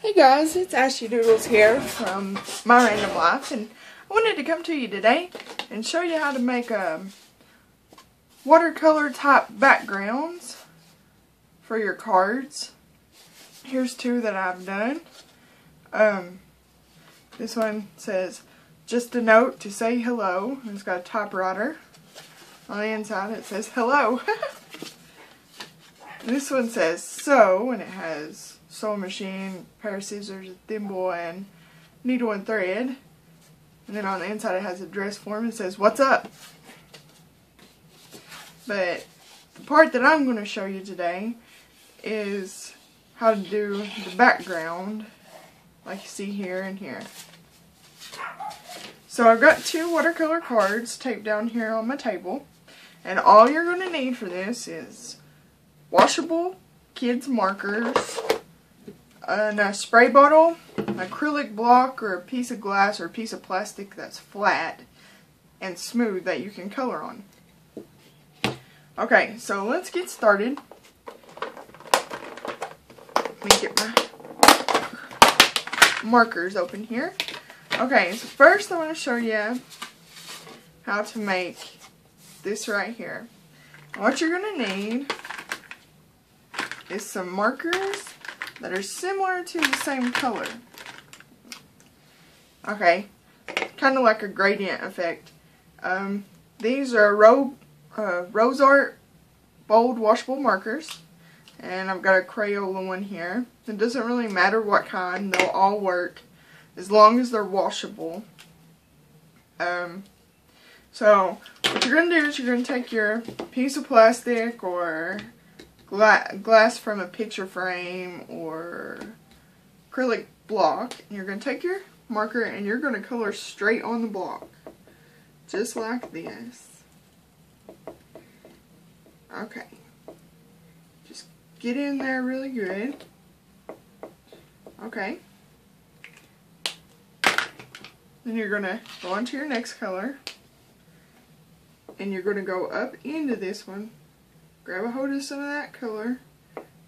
Hey guys, it's Ashley Doodles here from My Random Life, and I wanted to come to you today and show you how to make watercolor type backgrounds for your cards. Here's two that I've done. This one says, "Just a note to say hello," and it's got a typewriter. On the inside it says hello. This one says "sew," and it has sewing machine, pair of scissors, a thimble, and needle and thread. And then on the inside it has a dress form. It says "what's up?" But the part that I'm going to show you today is how to do the background, like you see here and here. So I've got two watercolor cards taped down here on my table, and all you're going to need for this is washable kids markers, a spray bottle, an acrylic block, or a piece of glass or a piece of plastic that's flat and smooth that you can color on. Okay, so let's get started. Let me get my markers open here. Okay, so first I want to show you how to make this right here. What you're going to need is some markers that are similar to the same color. Okay, kind of like a gradient effect. These are Rose Art bold washable markers, and I've got a Crayola one here. It doesn't really matter what kind, they'll all work as long as they're washable. So what you're going to do is you're going to take your piece of plastic or glass from a picture frame or acrylic block, and you're going to take your marker and you're going to color straight on the block, just like this. Okay, just get in there really good. Okay, then you're going to go on to your next color, and you're going to go up into this one, grab a hold of some of that color,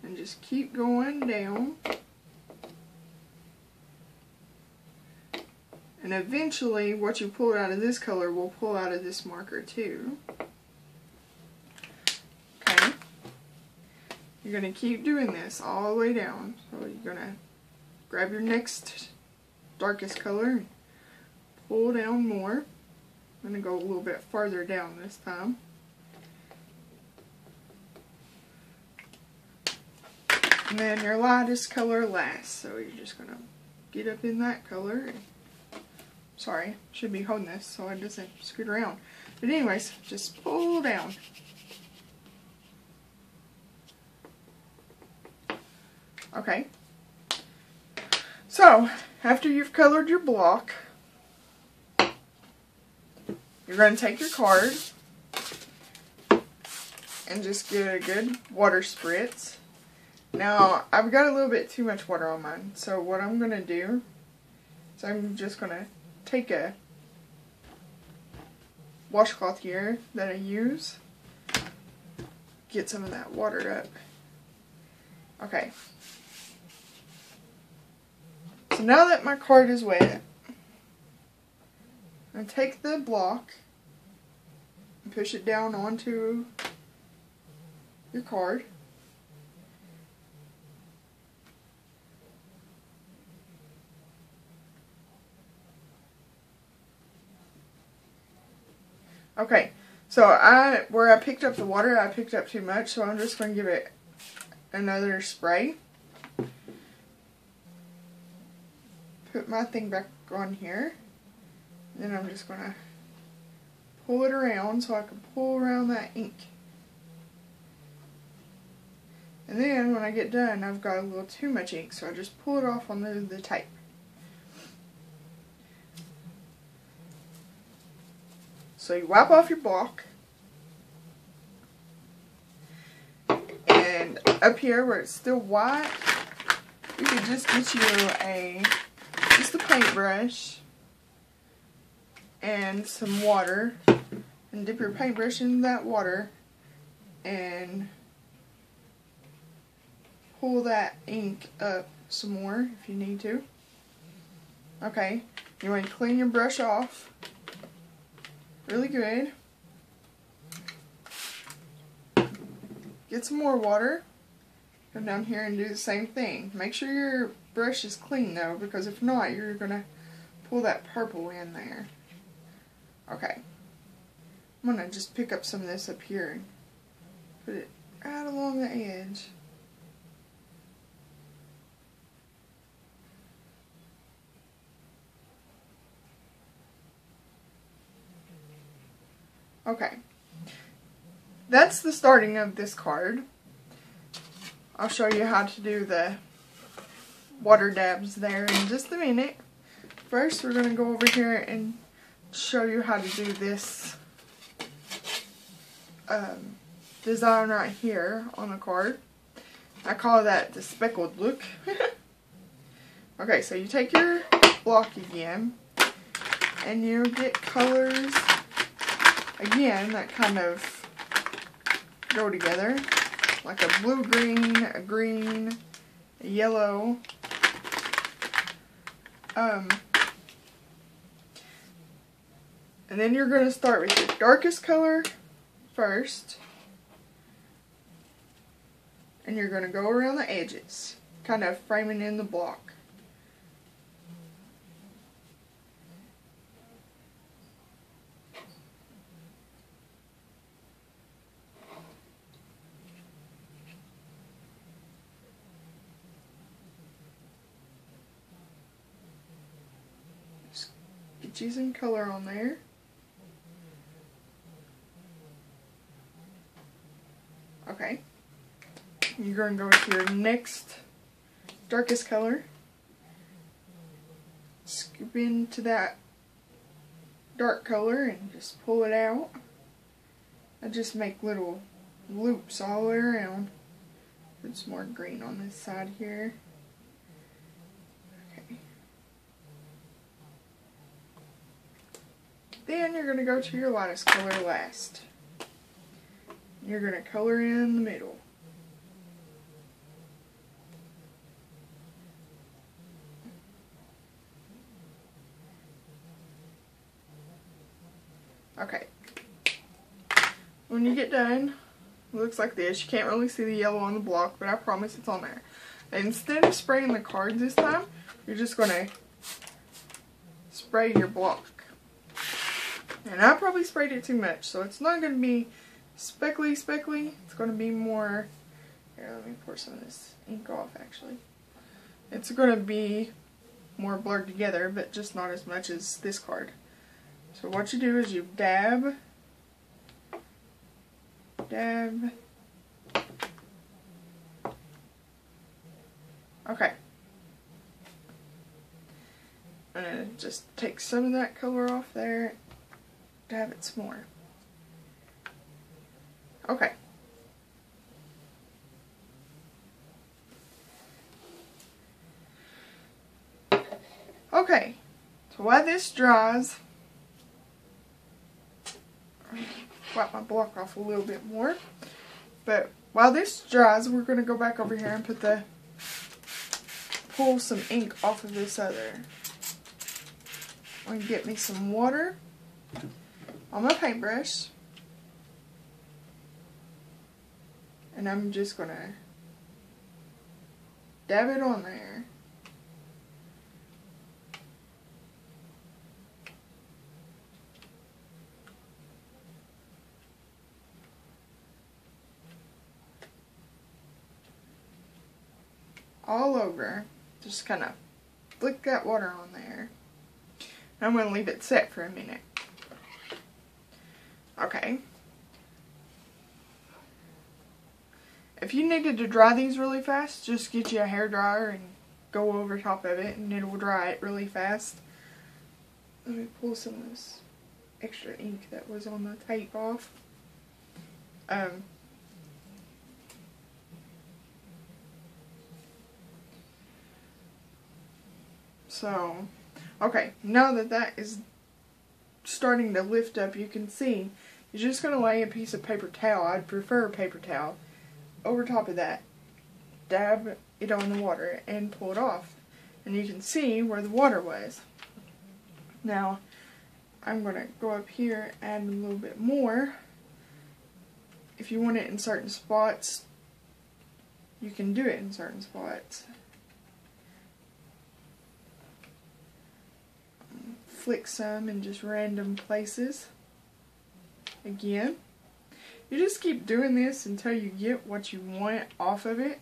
and just keep going down. And eventually, what you pull out of this color will pull out of this marker too. Okay. You're going to keep doing this all the way down. So you're going to grab your next darkest color and pull down more. I'm going to go a little bit farther down this time. And then your lightest color last. So you're just going to get up in that color. Sorry, should be holding this so it doesn't scoot around. But anyways, just pull down. Okay. So, after you've colored your block, you're going to take your card and just get a good water spritz. Now, I've got a little bit too much water on mine, so what I'm going to do is I'm just going to take a washcloth here that I use, get some of that water up. Okay. So now that my card is wet, I'm going to take the block and push it down onto your card. Okay, so where I picked up the water, I picked up too much, so I'm just going to give it another spray. Put my thing back on here. Then I'm just going to pull it around so I can pull around that ink. And then when I get done, I've got a little too much ink, so I just pull it off on the tape. So you wipe off your block, and up here where it's still white, you could just get you just a paintbrush and some water, and dip your paintbrush in that water and pull that ink up some more if you need to. Okay, you want to clean your brush off really good. Get some more water. Go down here and do the same thing. Make sure your brush is clean though, because if not, you're going to pull that purple in there. Okay. I'm going to just pick up some of this up here and put it right along the edge. Okay. That's the starting of this card. I'll show you how to do the water dabs there in just a minute. First, we're going to go over here and show you how to do this design right here on the card. I call that the speckled look. Okay, so you take your block again and you get colors again that kind of go together, like a blue-green, a green, a yellow. And then you're going to start with your darkest color first. And you're going to go around the edges, kind of framing in the block. Just get you some color on there. Okay. You're going to go to your next darkest color. Scoop into that dark color and just pull it out. I just make little loops all the way around. Put some more green on this side here. Okay. Then you're going to go to your lightest color last. You're going to color in the middle. Okay. When you get done, it looks like this. You can't really see the yellow on the block, but I promise it's on there. And instead of spraying the cards this time, you're just going to spray your block. And I probably sprayed it too much, so it's not going to be speckly. It's going to be more... Here, let me pour some of this ink off, actually. It's going to be more blurred together, but just not as much as this card. So what you do is you dab, dab. Okay. And just take some of that color off there, dab it some more. Okay. Okay. So while this dries, wipe my block off a little bit more. But while this dries, we're going to go back over here and pull some ink off of this other. I'm going to get me some water on my paintbrush. And I'm just going to dab it on there. All over. Just kind of flick that water on there. I'm going to leave it set for a minute. Okay. If you needed to dry these really fast, just get you a hairdryer and go over top of it and it will dry it really fast. Let me pull some of this extra ink that was on the tape off. So, okay, now that that is starting to lift up, you can see, you're just going to lay a piece of paper towel, I'd prefer a paper towel, over top of that. dab it on the water and pull it off. And you can see where the water was. Now, I'm going to go up here, add a little bit more. If you want it in certain spots, you can do it in certain spots. Flick some in just random places. Again, you just keep doing this until you get what you want off of it.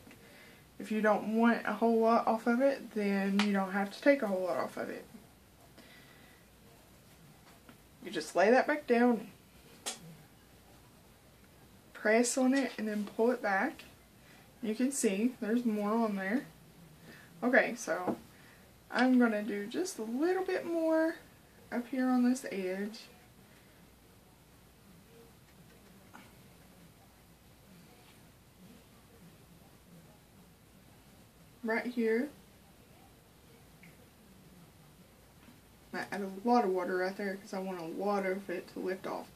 If you don't want a whole lot off of it, then you don't have to take a whole lot off of it. You just lay that back down, press on it, and then pull it back. You can see there's more on there. Okay, so I'm going to do just a little bit more up here on this edge. Right here. I add a lot of water right there because I want a lot of it to lift off.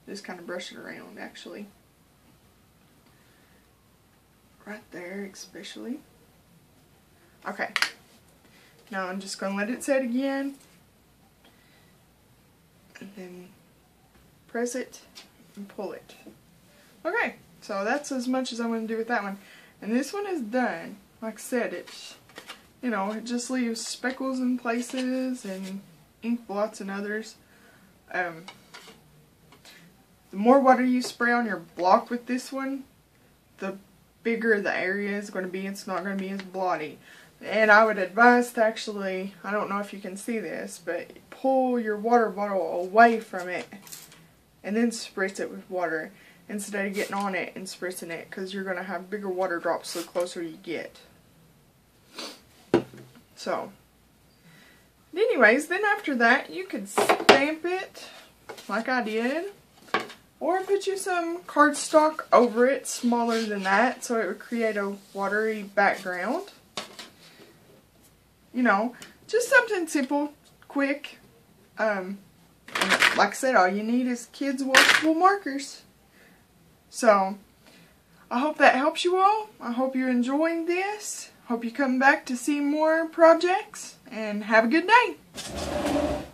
Just kind of brush it around, actually. Right there, especially. Okay. Now I'm just going to let it set again. And then press it and pull it. Okay, so that's as much as I'm going to do with that one. And this one is done. Like I said, it's, you know, it just leaves speckles in places and ink blots in others. The more water you spray on your block with this one, the bigger the area is going to be. It's not going to be as blotty. And I would advise to actually, I don't know if you can see this, but pull your water bottle away from it and then spritz it with water instead of getting on it and spritzing it, because you're going to have bigger water drops the closer you get. So, anyways, then after that you could stamp it like I did, or put you some cardstock over it smaller than that so it would create a watery background. You know, just something simple, quick. And like I said, all you need is kids' washable markers. So, I hope that helps you all. I hope you're enjoying this. Hope you come back to see more projects. And have a good day.